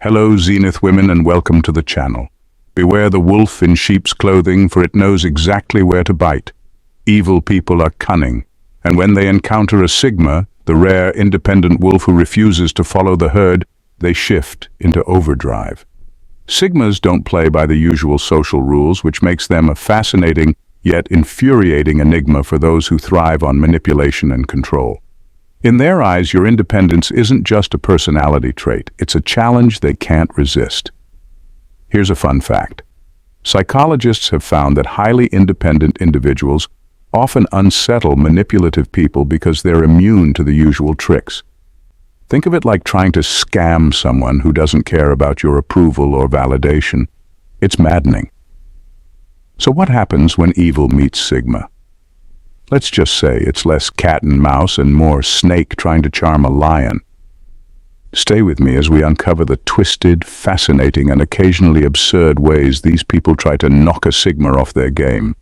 Hello Zenith women and welcome to the channel. Beware the wolf in sheep's clothing, for it knows exactly where to bite. Evil people are cunning, and when they encounter a sigma, the rare independent wolf who refuses to follow the herd, they shift into overdrive. Sigmas don't play by the usual social rules, which makes them a fascinating yet infuriating enigma for those who thrive on manipulation and control. In their eyes, your independence isn't just a personality trait, it's a challenge they can't resist. Here's a fun fact. Psychologists have found that highly independent individuals often unsettle manipulative people because they're immune to the usual tricks. Think of it like trying to scam someone who doesn't care about your approval or validation. It's maddening. So what happens when evil meets Sigma? Let's just say it's less cat and mouse and more snake trying to charm a lion. Stay with me as we uncover the twisted, fascinating, and occasionally absurd ways these people try to knock a Sigma off their game,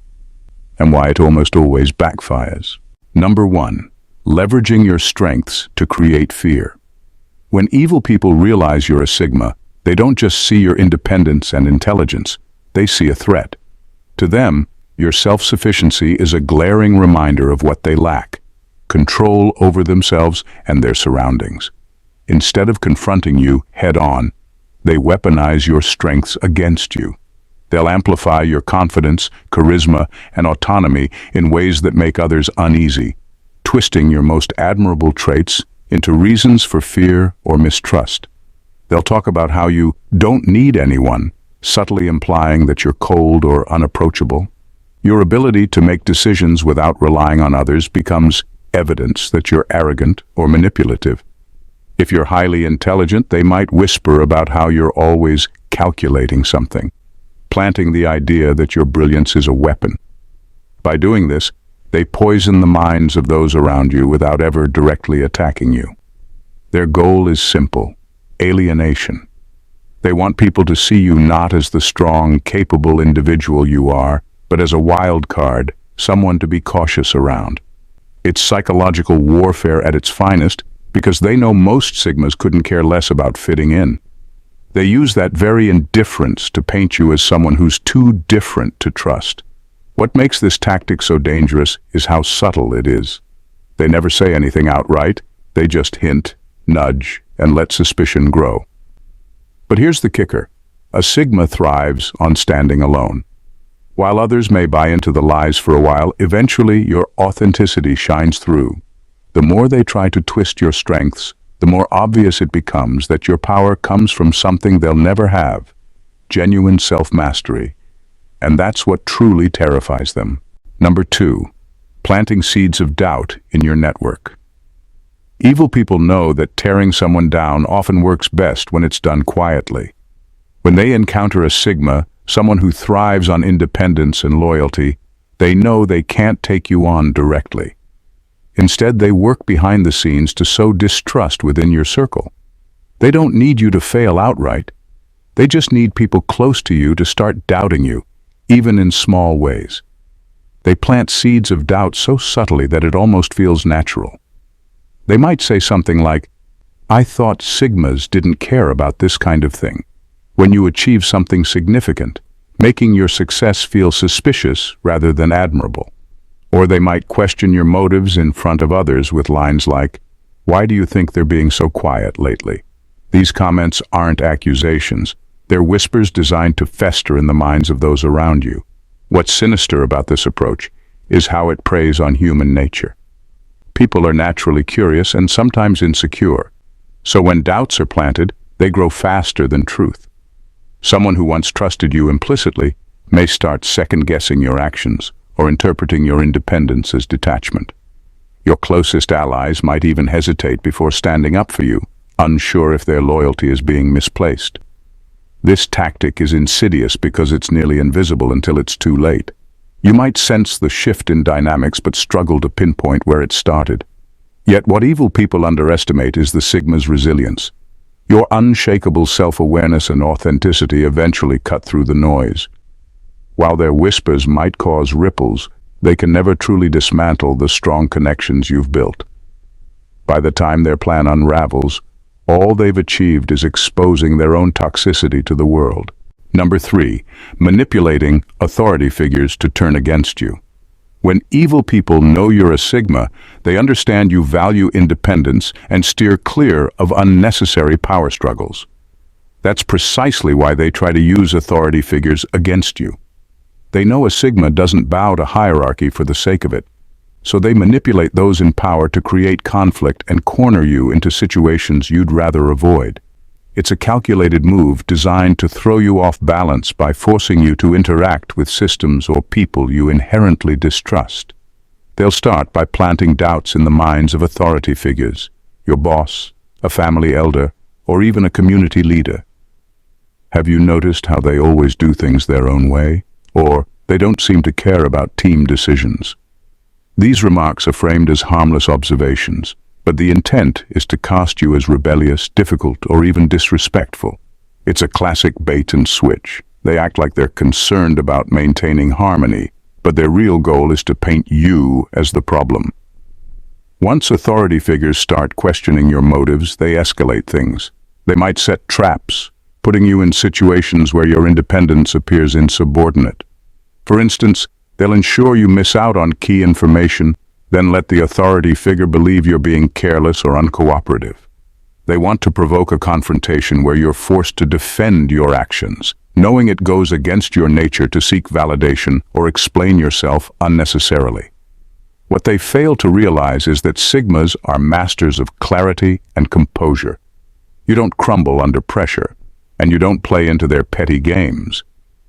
and why it almost always backfires. Number 1. Leveraging your strengths to create fear. When evil people realize you're a Sigma, they don't just see your independence and intelligence, they see a threat. To them, your self-sufficiency is a glaring reminder of what they lack: control over themselves and their surroundings. Instead of confronting you head-on, they weaponize your strengths against you. They'll amplify your confidence, charisma, and autonomy in ways that make others uneasy, twisting your most admirable traits into reasons for fear or mistrust. They'll talk about how you don't need anyone, subtly implying that you're cold or unapproachable. Your ability to make decisions without relying on others becomes evidence that you're arrogant or manipulative. If you're highly intelligent, they might whisper about how you're always calculating something, planting the idea that your brilliance is a weapon. By doing this, they poison the minds of those around you without ever directly attacking you. Their goal is simple: alienation. They want people to see you not as the strong, capable individual you are, but as a wild card, someone to be cautious around. It's psychological warfare at its finest, because they know most Sigmas couldn't care less about fitting in. They use that very indifference to paint you as someone who's too different to trust. What makes this tactic so dangerous is how subtle it is. They never say anything outright, they just hint, nudge, and let suspicion grow. But here's the kicker: a Sigma thrives on standing alone. While others may buy into the lies for a while, eventually your authenticity shines through. The more they try to twist your strengths, the more obvious it becomes that your power comes from something they'll never have: genuine self-mastery. And that's what truly terrifies them. Number 2. Planting seeds of doubt in your network. Evil people know that tearing someone down often works best when it's done quietly. When they encounter a Sigma, someone who thrives on independence and loyalty, they know they can't take you on directly. Instead, they work behind the scenes to sow distrust within your circle. They don't need you to fail outright. They just need people close to you to start doubting you, even in small ways. They plant seeds of doubt so subtly that it almost feels natural. They might say something like, "I thought Sigmas didn't care about this kind of thing," when you achieve something significant, making your success feel suspicious rather than admirable. Or they might question your motives in front of others with lines like, "Why do you think they're being so quiet lately?" These comments aren't accusations. They're whispers designed to fester in the minds of those around you. What's sinister about this approach is how it preys on human nature. People are naturally curious and sometimes insecure, so when doubts are planted, they grow faster than truth. Someone who once trusted you implicitly may start second-guessing your actions or interpreting your independence as detachment. Your closest allies might even hesitate before standing up for you, unsure if their loyalty is being misplaced. This tactic is insidious because it's nearly invisible until it's too late. You might sense the shift in dynamics but struggle to pinpoint where it started. Yet what evil people underestimate is the Sigma's resilience. Your unshakable self-awareness and authenticity eventually cut through the noise. While their whispers might cause ripples, they can never truly dismantle the strong connections you've built. By the time their plan unravels, All they've achieved is exposing their own toxicity to the world. Number 3, manipulating authority figures to turn against you. When evil people know you're a Sigma, they understand you value independence and steer clear of unnecessary power struggles. That's precisely why they try to use authority figures against you. They know a Sigma doesn't bow to hierarchy for the sake of it, so they manipulate those in power to create conflict and corner you into situations you'd rather avoid. It's a calculated move designed to throw you off balance by forcing you to interact with systems or people you inherently distrust. They'll start by planting doubts in the minds of authority figures, your boss, a family elder, or even a community leader. Have you noticed how they always do things their own way? Or they don't seem to care about team decisions? These remarks are framed as harmless observations, but the intent is to cast you as rebellious, difficult, or even disrespectful. It's a classic bait and switch. They act like they're concerned about maintaining harmony, but their real goal is to paint you as the problem. Once authority figures start questioning your motives, they escalate things. They might set traps, putting you in situations where your independence appears insubordinate. For instance, they'll ensure you miss out on key information, then let the authority figure believe you're being careless or uncooperative. They want to provoke a confrontation where you're forced to defend your actions, knowing it goes against your nature to seek validation or explain yourself unnecessarily. What they fail to realize is that Sigmas are masters of clarity and composure. You don't crumble under pressure, and you don't play into their petty games.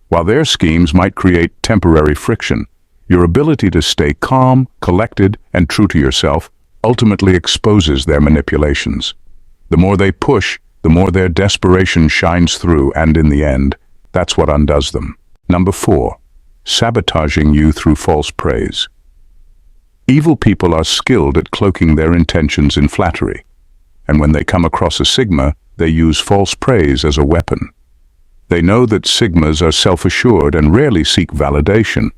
While their schemes might create temporary friction, your ability to stay calm, collected, and true to yourself ultimately exposes their manipulations. The more they push, the more their desperation shines through, and in the end, that's what undoes them. Number 4, sabotaging you through false praise. Evil people are skilled at cloaking their intentions in flattery, and when they come across a Sigma, they use false praise as a weapon. They know that Sigmas are self-assured and rarely seek validation,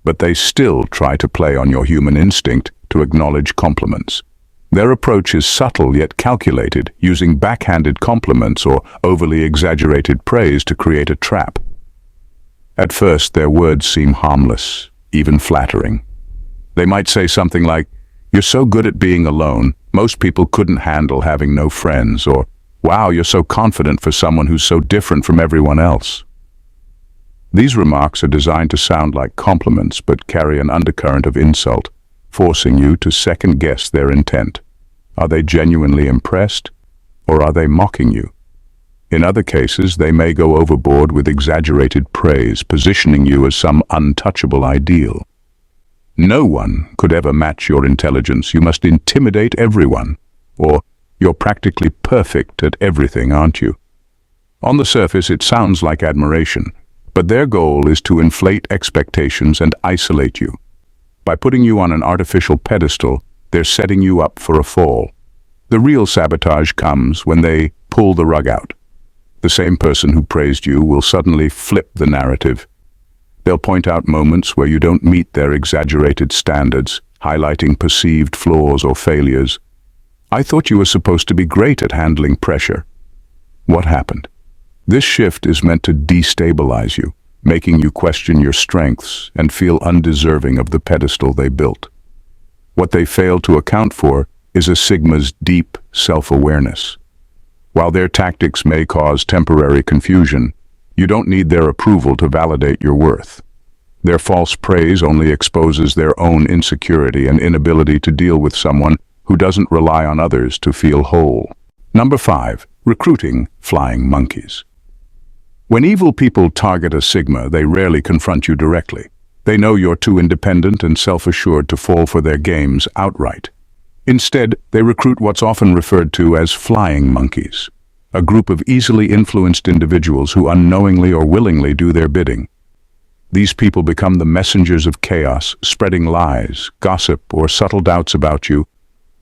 but they still try to play on your human instinct to acknowledge compliments. Their approach is subtle yet calculated, using backhanded compliments or overly exaggerated praise to create a trap. At first, their words seem harmless, even flattering. They might say something like, "You're so good at being alone, most people couldn't handle having no friends," or "Wow, you're so confident for someone who's so different from everyone else." These remarks are designed to sound like compliments but carry an undercurrent of insult, forcing you to second-guess their intent. Are they genuinely impressed, or are they mocking you? In other cases, they may go overboard with exaggerated praise, positioning you as some untouchable ideal. No one could ever match your intelligence. You must intimidate everyone, or "You're practically perfect at everything, aren't you?" On the surface, it sounds like admiration, but their goal is to inflate expectations and isolate you. By putting you on an artificial pedestal, they're setting you up for a fall. The real sabotage comes when they pull the rug out. The same person who praised you will suddenly flip the narrative. They'll point out moments where you don't meet their exaggerated standards, highlighting perceived flaws or failures. "I thought you were supposed to be great at handling pressure. What happened?" This shift is meant to destabilize you, making you question your strengths and feel undeserving of the pedestal they built. What they fail to account for is a Sigma's deep self-awareness. While their tactics may cause temporary confusion, you don't need their approval to validate your worth. Their false praise only exposes their own insecurity and inability to deal with someone who doesn't rely on others to feel whole. Number 5, recruiting flying monkeys. When evil people target a Sigma, they rarely confront you directly. They know you're too independent and self-assured to fall for their games outright. Instead, they recruit what's often referred to as flying monkeys, a group of easily influenced individuals who unknowingly or willingly do their bidding. These people become the messengers of chaos, spreading lies, gossip, or subtle doubts about you,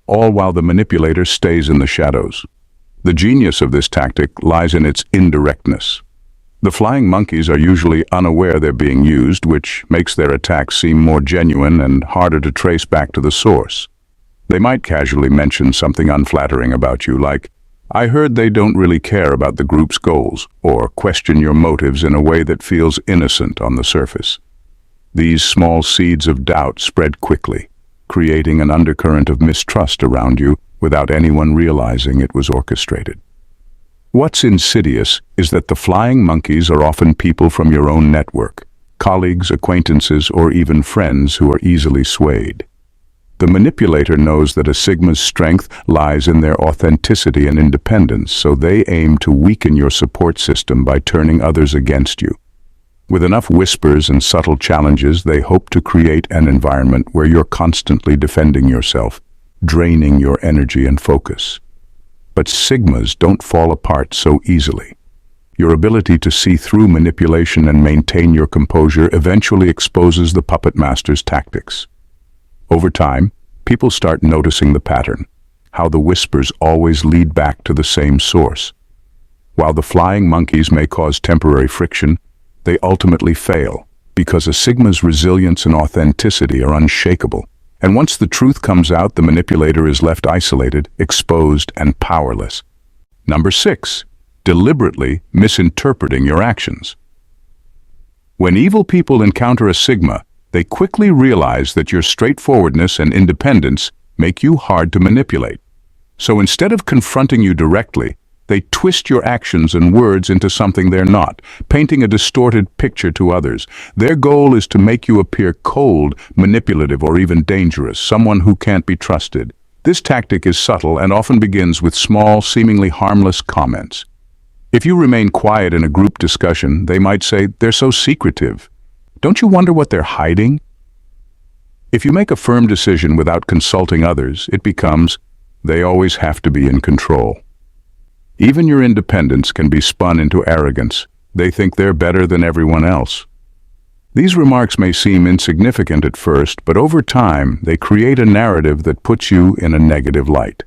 all while the manipulator stays in the shadows. The genius of this tactic lies in its indirectness. The flying monkeys are usually unaware they're being used, which makes their attacks seem more genuine and harder to trace back to the source. They might casually mention something unflattering about you, like, I heard they don't really care about the group's goals or question your motives in a way that feels innocent on the surface. These small seeds of doubt spread quickly, creating an undercurrent of mistrust around you without anyone realizing it was orchestrated. What's insidious is that the flying monkeys are often people from your own network, colleagues, acquaintances, or even friends who are easily swayed. The manipulator knows that a Sigma's strength lies in their authenticity and independence, so they aim to weaken your support system by turning others against you. With enough whispers and subtle challenges, they hope to create an environment where you're constantly defending yourself, draining your energy and focus. But Sigmas don't fall apart so easily. Your ability to see through manipulation and maintain your composure eventually exposes the puppet master's tactics. Over time, people start noticing the pattern, how the whispers always lead back to the same source. While the flying monkeys may cause temporary friction, they ultimately fail, because a Sigma's resilience and authenticity are unshakable. And once the truth comes out, the manipulator is left isolated, exposed, and powerless. Number 6. Deliberately misinterpreting your actions. When evil people encounter a Sigma, they quickly realize that your straightforwardness and independence make you hard to manipulate. So instead of confronting you directly, they twist your actions and words into something they're not, painting a distorted picture to others. Their goal is to make you appear cold, manipulative, or even dangerous, someone who can't be trusted. This tactic is subtle and often begins with small, seemingly harmless comments. If you remain quiet in a group discussion, they might say, "They're so secretive. Don't you wonder what they're hiding?" If you make a firm decision without consulting others, it becomes, "They always have to be in control." Even your independence can be spun into arrogance. They think they're better than everyone else. These remarks may seem insignificant at first, but over time, they create a narrative that puts you in a negative light.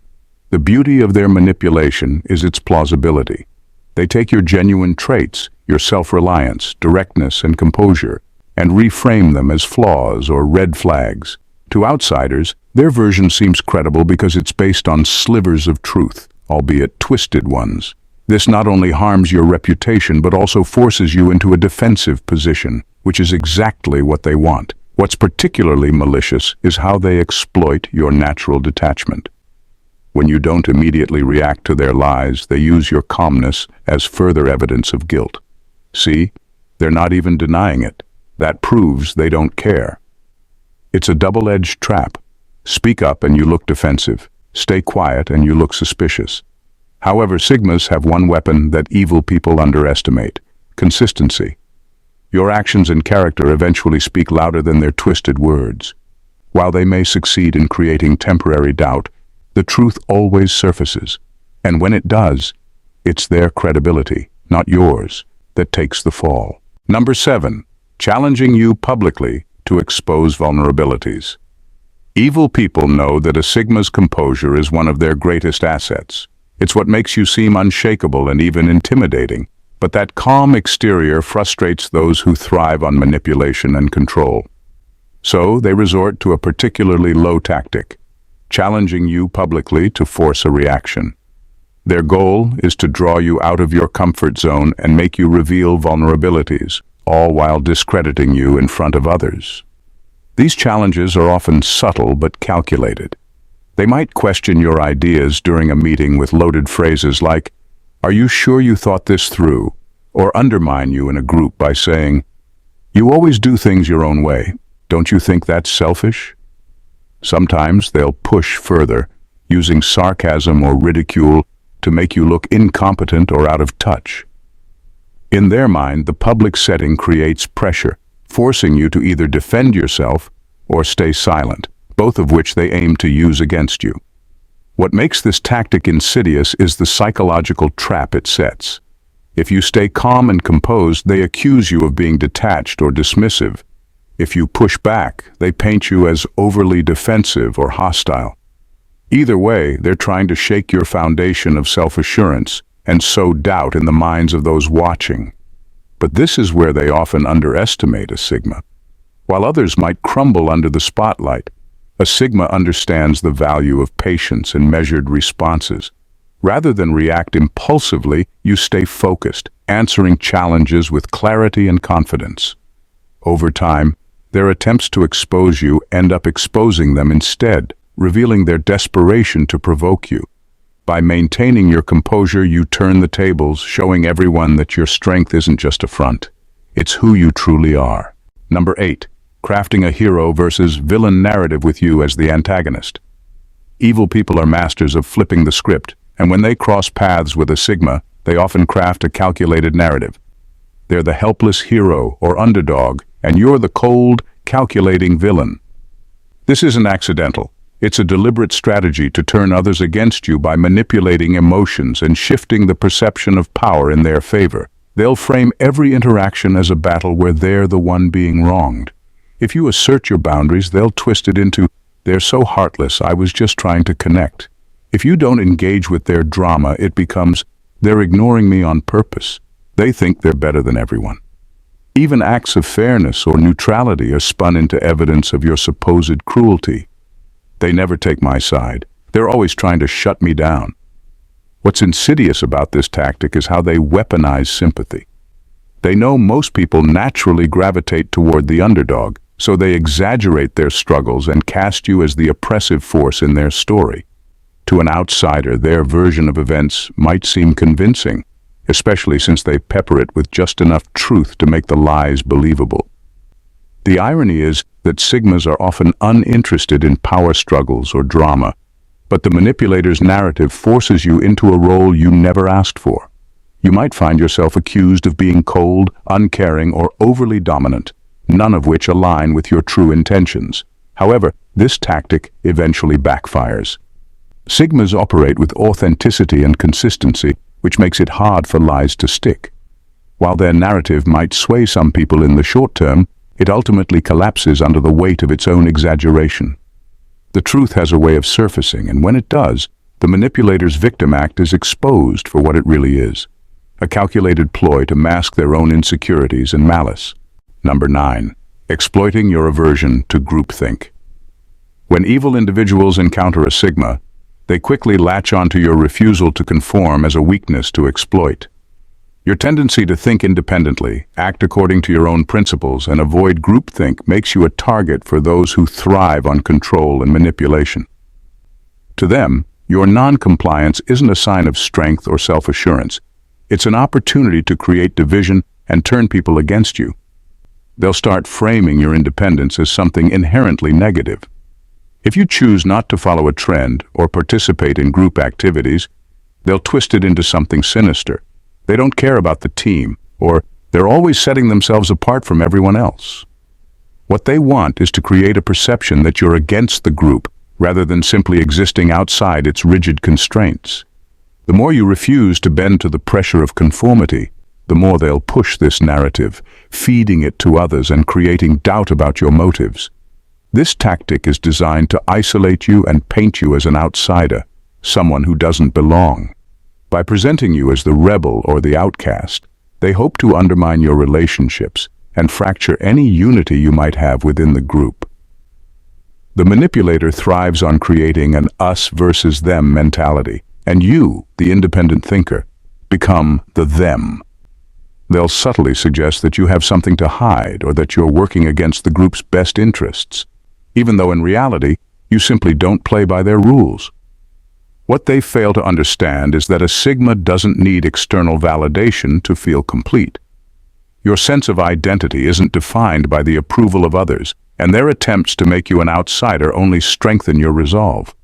The beauty of their manipulation is its plausibility. They take your genuine traits, your self-reliance, directness, and composure, and reframe them as flaws or red flags. To outsiders, their version seems credible because it's based on slivers of truth, albeit twisted ones. This not only harms your reputation but also forces you into a defensive position, which is exactly what they want. What's particularly malicious is how they exploit your natural detachment. When you don't immediately react to their lies, they use your calmness as further evidence of guilt. See, they're not even denying it. That proves they don't care. It's a double-edged trap. Speak up and you look defensive. Stay quiet and you look suspicious. However, Sigmas have one weapon that evil people underestimate: consistency. Your actions and character eventually speak louder than their twisted words. While they may succeed in creating temporary doubt, the truth always surfaces. And when it does, it's their credibility, not yours, that takes the fall. Number 7. Challenging you publicly to expose vulnerabilities. Evil people know that a Sigma's composure is one of their greatest assets. It's what makes you seem unshakable and even intimidating. But that calm exterior frustrates those who thrive on manipulation and control. So they resort to a particularly low tactic: challenging you publicly to force a reaction. Their goal is to draw you out of your comfort zone and make you reveal vulnerabilities, all while discrediting you in front of others. These challenges are often subtle but calculated. They might question your ideas during a meeting with loaded phrases like, "Are you sure you thought this through?" or undermine you in a group by saying, "You always do things your own way. Don't you think that's selfish?" Sometimes they'll push further, using sarcasm or ridicule to make you look incompetent or out of touch. In their mind, the public setting creates pressure, forcing you to either defend yourself or stay silent, both of which they aim to use against you. What makes this tactic insidious is the psychological trap it sets. If you stay calm and composed, they accuse you of being detached or dismissive. If you push back, they paint you as overly defensive or hostile. Either way, they're trying to shake your foundation of self-assurance and sow doubt in the minds of those watching. But this is where they often underestimate a Sigma. While others might crumble under the spotlight, a Sigma understands the value of patience and measured responses. Rather than react impulsively, you stay focused, answering challenges with clarity and confidence. Over time, their attempts to expose you end up exposing them instead, revealing their desperation to provoke you. By maintaining your composure, you turn the tables, showing everyone that your strength isn't just a front. It's who you truly are. Number 8. Crafting a hero versus villain narrative with you as the antagonist. Evil people are masters of flipping the script, and when they cross paths with a Sigma, they often craft a calculated narrative. They're the helpless hero or underdog, and you're the cold, calculating villain. This isn't accidental. It's a deliberate strategy to turn others against you by manipulating emotions and shifting the perception of power in their favor. They'll frame every interaction as a battle where they're the one being wronged. If you assert your boundaries, they'll twist it into, "They're so heartless, I was just trying to connect." If you don't engage with their drama, it becomes, "They're ignoring me on purpose. They think they're better than everyone." Even acts of fairness or neutrality are spun into evidence of your supposed cruelty. "They never take my side. They're always trying to shut me down." What's insidious about this tactic is how they weaponize sympathy. They know most people naturally gravitate toward the underdog, so they exaggerate their struggles and cast you as the oppressive force in their story. To an outsider, their version of events might seem convincing, especially since they pepper it with just enough truth to make the lies believable. The irony is that Sigmas are often uninterested in power struggles or drama, but the manipulator's narrative forces you into a role you never asked for. You might find yourself accused of being cold, uncaring, or overly dominant, none of which align with your true intentions. However, this tactic eventually backfires. Sigmas operate with authenticity and consistency, which makes it hard for lies to stick. While their narrative might sway some people in the short term, it ultimately collapses under the weight of its own exaggeration. The truth has a way of surfacing, and when it does, the manipulator's victim act is exposed for what it really is: a calculated ploy to mask their own insecurities and malice. Number 9. Exploiting your aversion to groupthink. When evil individuals encounter a Sigma, they quickly latch onto your refusal to conform as a weakness to exploit. Your tendency to think independently, act according to your own principles, and avoid groupthink makes you a target for those who thrive on control and manipulation. To them, your non-compliance isn't a sign of strength or self-assurance. It's an opportunity to create division and turn people against you. They'll start framing your independence as something inherently negative. If you choose not to follow a trend or participate in group activities, they'll twist it into something sinister. They don't care about the team, or they're always setting themselves apart from everyone else. What they want is to create a perception that you're against the group, rather than simply existing outside its rigid constraints. The more you refuse to bend to the pressure of conformity, the more they'll push this narrative, feeding it to others and creating doubt about your motives. This tactic is designed to isolate you and paint you as an outsider, someone who doesn't belong. By presenting you as the rebel or the outcast, they hope to undermine your relationships and fracture any unity you might have within the group. The manipulator thrives on creating an us versus them mentality, and you, the independent thinker, become the them. They'll subtly suggest that you have something to hide or that you're working against the group's best interests, even though in reality, you simply don't play by their rules. What they fail to understand is that a Sigma doesn't need external validation to feel complete. Your sense of identity isn't defined by the approval of others, and their attempts to make you an outsider only strengthen your resolve.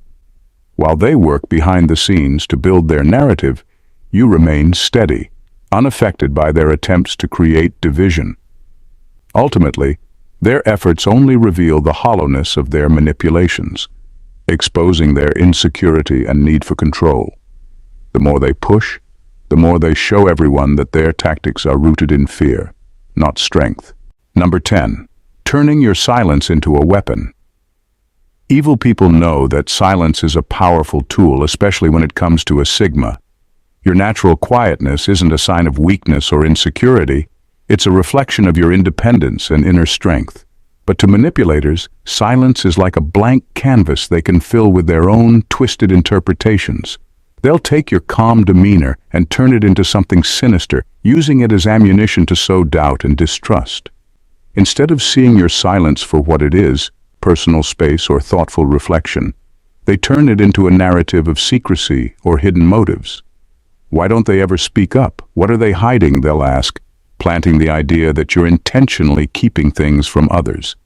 While they work behind the scenes to build their narrative, you remain steady, unaffected by their attempts to create division. Ultimately, their efforts only reveal the hollowness of their manipulations, exposing their insecurity and need for control. The more they push, the more they show everyone that their tactics are rooted in fear, not strength. Number 10. Turning your silence into a weapon. Evil people know that silence is a powerful tool, especially when it comes to a Sigma. Your natural quietness isn't a sign of weakness or insecurity, it's a reflection of your independence and inner strength. But to manipulators, silence is like a blank canvas they can fill with their own twisted interpretations. They'll take your calm demeanor and turn it into something sinister, using it as ammunition to sow doubt and distrust. Instead of seeing your silence for what it is, personal space or thoughtful reflection, they turn it into a narrative of secrecy or hidden motives. Why don't they ever speak up? What are they hiding, they'll ask, planting the idea that you're intentionally keeping things from others.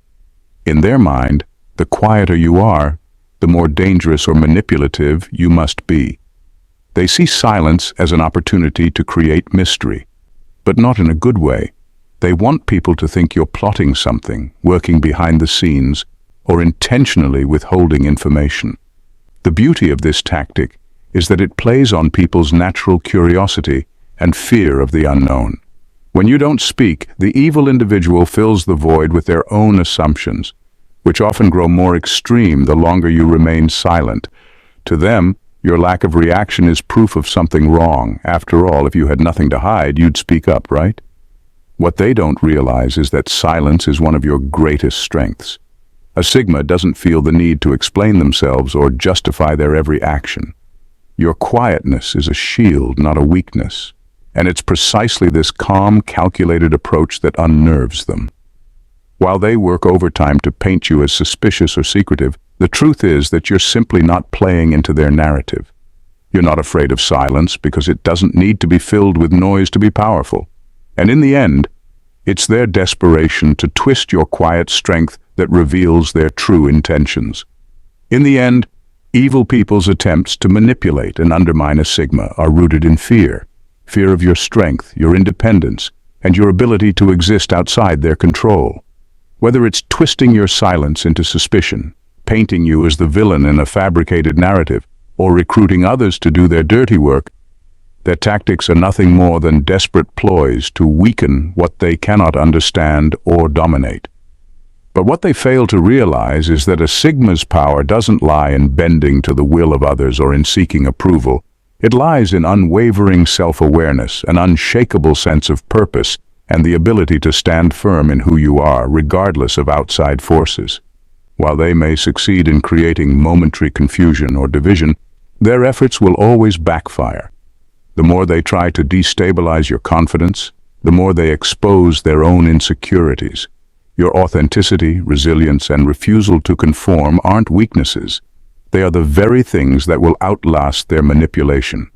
In their mind, the quieter you are, the more dangerous or manipulative you must be. They see silence as an opportunity to create mystery, but not in a good way. They want people to think you're plotting something, working behind the scenes, or intentionally withholding information. The beauty of this tactic is that it plays on people's natural curiosity and fear of the unknown. When you don't speak, the evil individual fills the void with their own assumptions, which often grow more extreme the longer you remain silent. To them, your lack of reaction is proof of something wrong. After all, if you had nothing to hide, you'd speak up, right? What they don't realize is that silence is one of your greatest strengths. A Sigma doesn't feel the need to explain themselves or justify their every action. Your quietness is a shield, not a weakness. And it's precisely this calm, calculated approach that unnerves them. While they work overtime to paint you as suspicious or secretive, the truth is that you're simply not playing into their narrative. You're not afraid of silence because it doesn't need to be filled with noise to be powerful. And in the end, it's their desperation to twist your quiet strength that reveals their true intentions. In the end, evil people's attempts to manipulate and undermine a Sigma are rooted in fear. Fear of your strength, your independence, and your ability to exist outside their control. Whether it's twisting your silence into suspicion, painting you as the villain in a fabricated narrative, or recruiting others to do their dirty work, their tactics are nothing more than desperate ploys to weaken what they cannot understand or dominate. But what they fail to realize is that a Sigma's power doesn't lie in bending to the will of others or in seeking approval. It lies in unwavering self-awareness, an unshakable sense of purpose, and the ability to stand firm in who you are, regardless of outside forces. While they may succeed in creating momentary confusion or division, their efforts will always backfire. The more they try to destabilize your confidence, the more they expose their own insecurities. Your authenticity, resilience, and refusal to conform aren't weaknesses. They are the very things that will outlast their manipulation.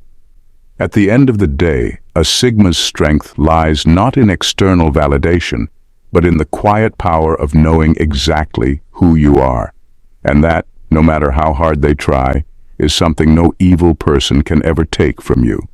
At the end of the day, a Sigma's strength lies not in external validation, but in the quiet power of knowing exactly who you are. And that, no matter how hard they try, is something no evil person can ever take from you.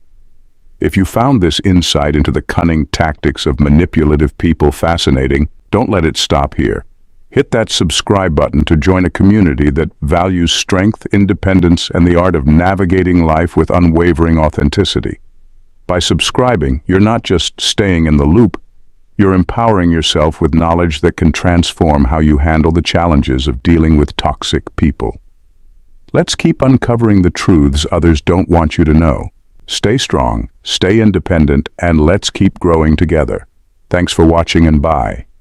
If you found this insight into the cunning tactics of manipulative people fascinating, don't let it stop here. Hit that subscribe button to join a community that values strength, independence, and the art of navigating life with unwavering authenticity. By subscribing, you're not just staying in the loop, you're empowering yourself with knowledge that can transform how you handle the challenges of dealing with toxic people. Let's keep uncovering the truths others don't want you to know. Stay strong, stay independent, and let's keep growing together. Thanks for watching and bye.